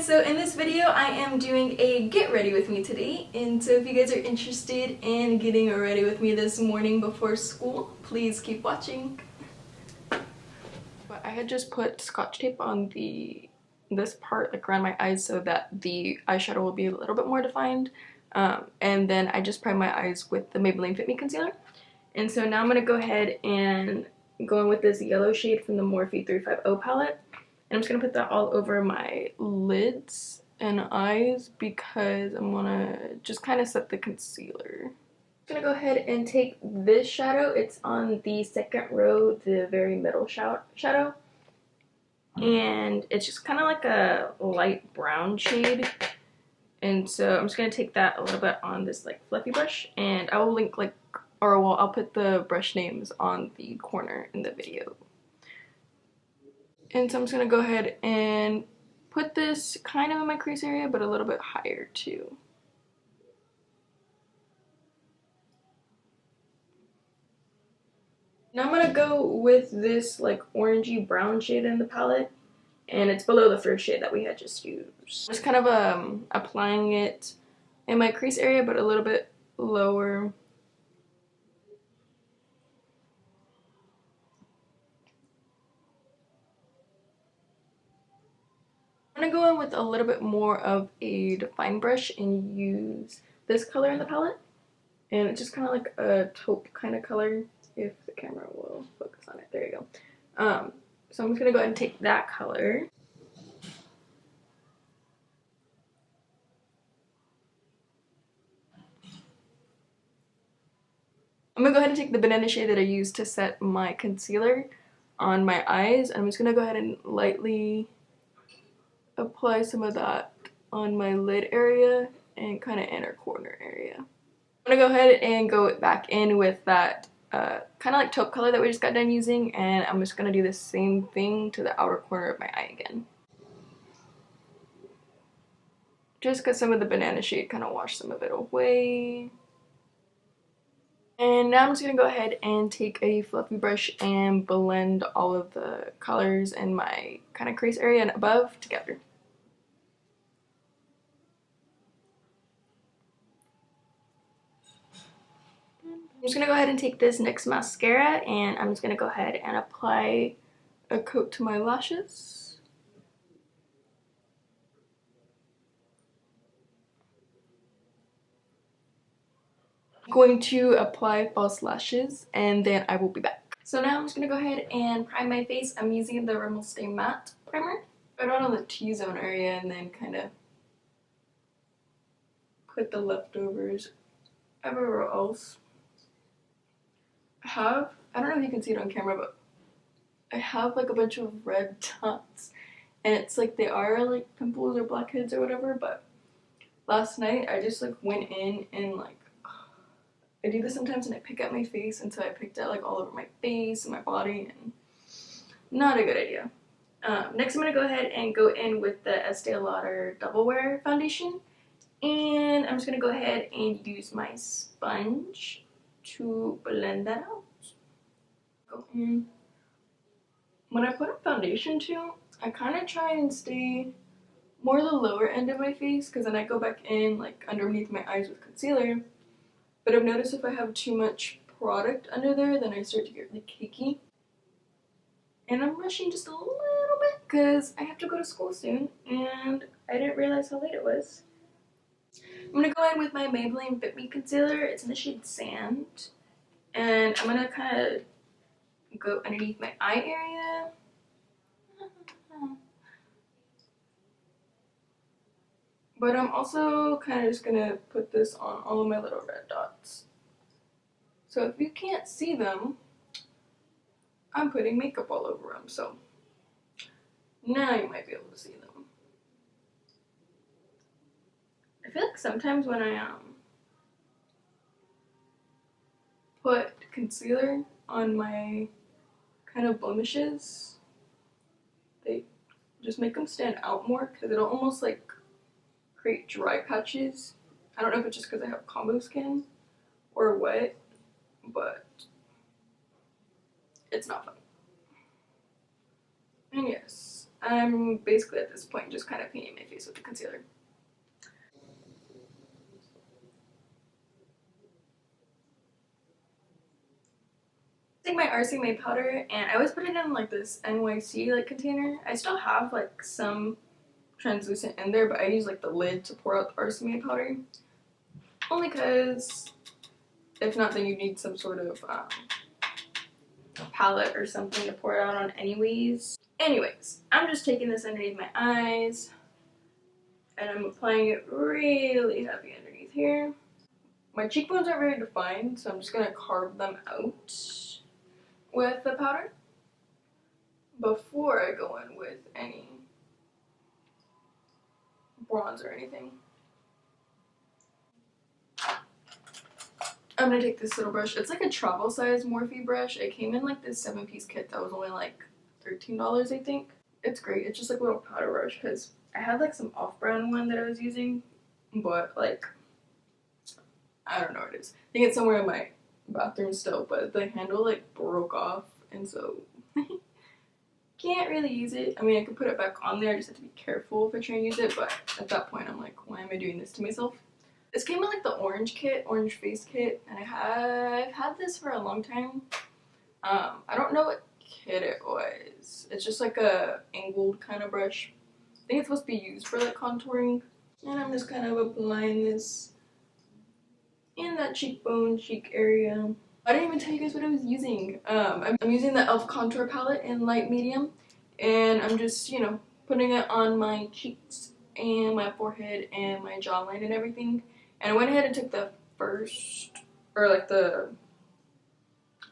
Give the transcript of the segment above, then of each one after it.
so in this video I am doing a get ready with me today, and so if you guys are interested in getting ready with me this morning before school, please keep watching. But I had just put scotch tape on this part like around my eyes so that the eyeshadow will be a little bit more defined, and then I just primed my eyes with the Maybelline Fit Me concealer. And so now I'm going to go ahead and go in with this yellow shade from the Morphe 350 palette. And I'm just going to put that all over my lids and eyes because I'm going to just kind of set the concealer. I'm going to go ahead and take this shadow. It's on the second row, the very middle shadow. And it's just kind of like a light brown shade. And so I'm just going to take that a little bit on this like fluffy brush. And I will link I'll put the brush names on the corner in the video. And so I'm just going to go ahead and put this kind of in my crease area, but a little bit higher too. Now I'm going to go with this like orangey brown shade in the palette, and it's below the first shade that we had just used. Just kind of applying it in my crease area, but a little bit lower. I'm going to go in with a little bit more of a defined brush and use this color in the palette. And it's just kind of like a taupe kind of color, if the camera will focus on it. There you go. So I'm just going to go ahead and take that color. I'm going to go ahead and take the banana shade that I used to set my concealer on my eyes. And I'm just going to go ahead and lightly apply some of that on my lid area and kind of inner corner area. I'm gonna go ahead and go back in with that kind of like taupe color that we just got done using, and I'm just gonna do the same thing to the outer corner of my eye again. Just because some of the banana shade kind of washed some of it away. And now I'm just going to go ahead and take a fluffy brush and blend all of the colors in my kind of crease area and above together. I'm just going to go ahead and take this NYX mascara, and I'm just going to go ahead and apply a coat to my lashes. I'm going to apply false lashes, and then I will be back. So now I'm just going to go ahead and prime my face. I'm using the Rimmel Stay Matte Primer. Right on the T-zone area, and then kind of put the leftovers everywhere else. I don't know if you can see it on camera, but I have like a bunch of red dots, and it's like they are like pimples or blackheads or whatever, but last night I just like went in and like, I do this sometimes and I pick at my face, and so I picked at like all over my face and my body, and not a good idea. Next I'm going to go ahead and go in with the Estee Lauder Double Wear Foundation, and I'm just going to go ahead and use my sponge to blend that out. Go in. When I put a foundation too, I kind of try and stay more the lower end of my face, because then I go back in like underneath my eyes with concealer. But I've noticed if I have too much product under there, then I start to get really cakey. And I'm rushing just a little bit because I have to go to school soon, and I didn't realize how late it was. I'm going to go in with my Maybelline Fit Me concealer. It's in the shade Sand. And I'm going to kind of go underneath my eye area. But I'm also kind of just going to put this on all of my little red dots. So if you can't see them, I'm putting makeup all over them. So now you might be able to see them. I feel like sometimes when I put concealer on my kind of blemishes, they just make them stand out more, because it'll almost like create dry patches. I don't know if it's just because I have combo skin or what, but it's not fun. And yes, I'm basically at this point just kind of painting my face with the concealer. Take my RCMA powder, and I always put it in like this NYC like container. I still have like some translucent in there, but I use like the lid to pour out the RCMA powder. Only because if not, then you need some sort of palette or something to pour it out on anyways. Anyways, I'm just taking this underneath my eyes and I'm applying it really heavy underneath here. My cheekbones are very defined, so I'm just gonna carve them out with the powder before I go in with any bronze or anything. I'm gonna take this little brush. It's like a travel size Morphe brush. It came in like this 7-piece kit that was only like $13, I think. It's great. It's just like a little powder brush because I had like some off-brand one that I was using, but like I don't know what it is. I think it's somewhere in my bathroom still, but the handle like broke off, and so can't really use it. I mean, I could put it back on there. I just have to be careful if I try and use it, but at that point I'm like, why am I doing this to myself? This came in like the orange kit, orange face kit, and I've had this for a long time. I don't know what kit it was. It's just like a angled kind of brush. I think it's supposed to be used for like contouring. And I'm just kind of applying this in that cheekbone, cheek area. I didn't even tell you guys what I was using. I'm using the e.l.f. contour palette in light medium, and I'm just, you know, putting it on my cheeks and my forehead and my jawline and everything. And I went ahead and took the first, or like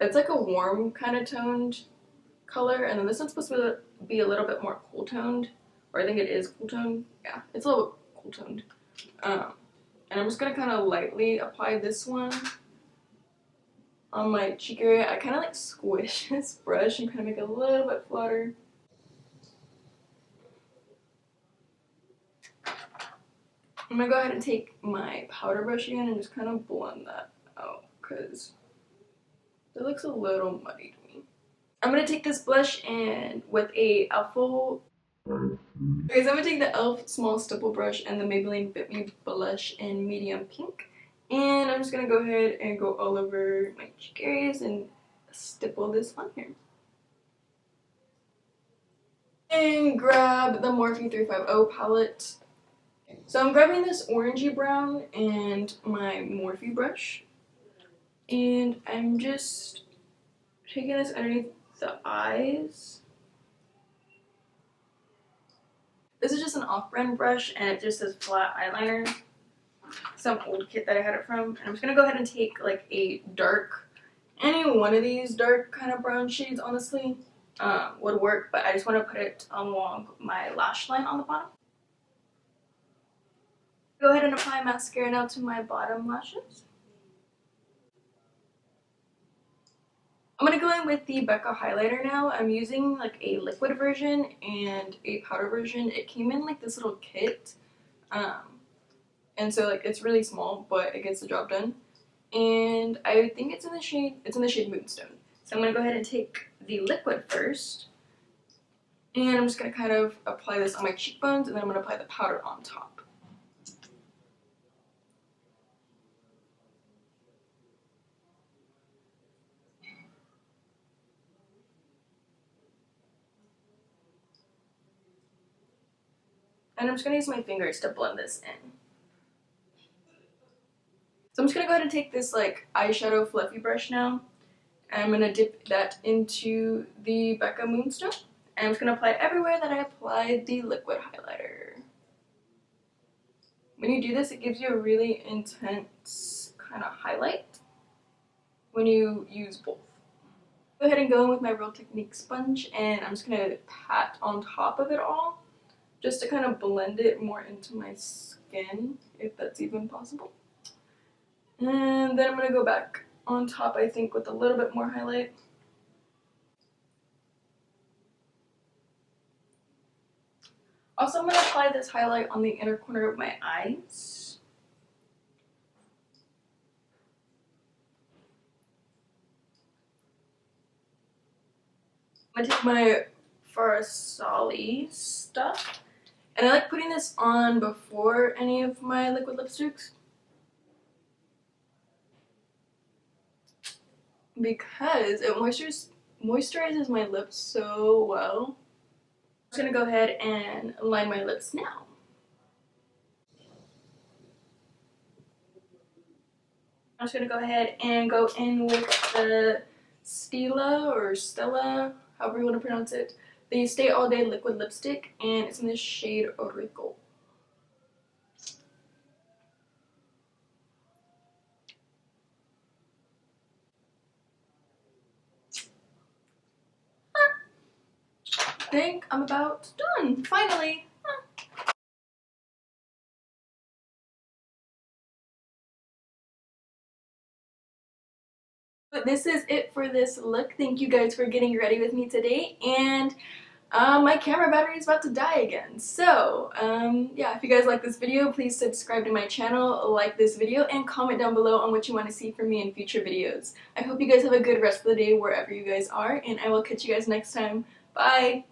it's like a warm kind of toned color, and then this one's supposed to be a little bit more cool toned, or I think it is cool toned. Yeah, it's a little bit cool toned. And I'm just gonna kind of lightly apply this one on my cheek area. I kind of like squish this brush and kind of make it a little bit flatter. I'm gonna go ahead and take my powder brush again and just kind of blend that out because it looks a little muddy to me. I'm gonna take this blush and with a Alpha. Okay, so I'm gonna take the e.l.f. small stipple brush and the Maybelline Fit Me blush in medium pink, and I'm just gonna go ahead and go all over my cheek areas and stipple this on here. And grab the Morphe 350 palette. So I'm grabbing this orangey brown and my Morphe brush, and I'm just taking this underneath the eyes. This is just an off-brand brush, and it just says flat eyeliner. Some old kit that I had it from. And I'm just gonna go ahead and take like a dark, any one of these dark kind of brown shades, honestly, would work. But I just want to put it along my lash line on the bottom. Go ahead and apply mascara now to my bottom lashes. I'm going to go in with the Becca highlighter now. I'm using like a liquid version and a powder version. It came in like this little kit. And so like it's really small, but it gets the job done. And I think it's in the shade Moonstone. So I'm going to go ahead and take the liquid first. And I'm just going to kind of apply this on my cheekbones, and then I'm going to apply the powder on top. And I'm just going to use my fingers to blend this in. So I'm just going to go ahead and take this like eyeshadow fluffy brush now. And I'm going to dip that into the Becca Moonstone. And I'm just going to apply it everywhere that I applied the liquid highlighter. When you do this, it gives you a really intense kind of highlight when you use both. Go ahead and go in with my Real Technique sponge, and I'm just going to pat on top of it all, just to kind of blend it more into my skin, if that's even possible. And then I'm going to go back on top, I think, with a little bit more highlight. Also, I'm going to apply this highlight on the inner corner of my eyes. I'm going to take my Farasali stuff, And I like putting this on before any of my liquid lipsticks because it moisturizes my lips so well. I'm just gonna go ahead and line my lips now. I'm just gonna go ahead and go in with the Stila or Stella, however you want to pronounce it, the Stay All Day liquid lipstick, and it's in the shade Ricco. I think I'm about done, finally. But this is it for this look. Thank you guys for getting ready with me today, and my camera battery is about to die again. So, yeah, if you guys like this video, please subscribe to my channel, like this video, and comment down below on what you want to see from me in future videos. I hope you guys have a good rest of the day wherever you guys are, and I will catch you guys next time. Bye!